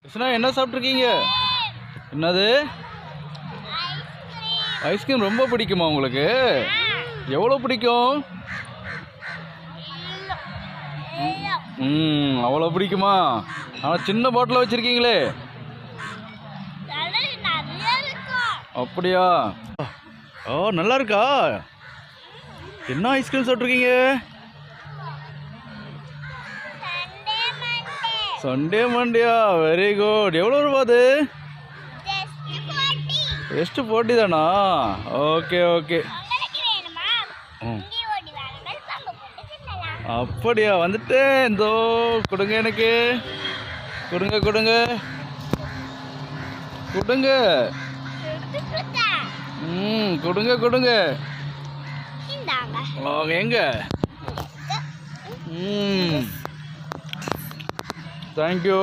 கிருஷ்ணா என்ன சாப்பிட்ருக்கீங்க? என்னது? ஐஸ்கிரீம் ரொம்ப பிடிக்குமா உங்களுக்கு? எவ்வளோ பிடிக்கும்? அவ்வளோ பிடிக்குமா? ஆனால் சின்ன பாட்டில் வச்சுருக்கீங்களே. அப்படியா? ஓ, நல்லா இருக்கா? என்ன ஐஸ்கிரீம் சாப்பிட்ருக்கீங்க? சண்டே மண்டியா? Very good. எவ்வளோ ரூபா அது? ஜஸ்ட் 40 தானா? Okay okay. அப்படியா? வந்துட்டேன். இந்தோ கொடுங்க, எனக்கு கொடுங்க கொடுங்க கொடுங்க. கொடுங்க கொடுங்க. எங்க? தேங்க்யூ.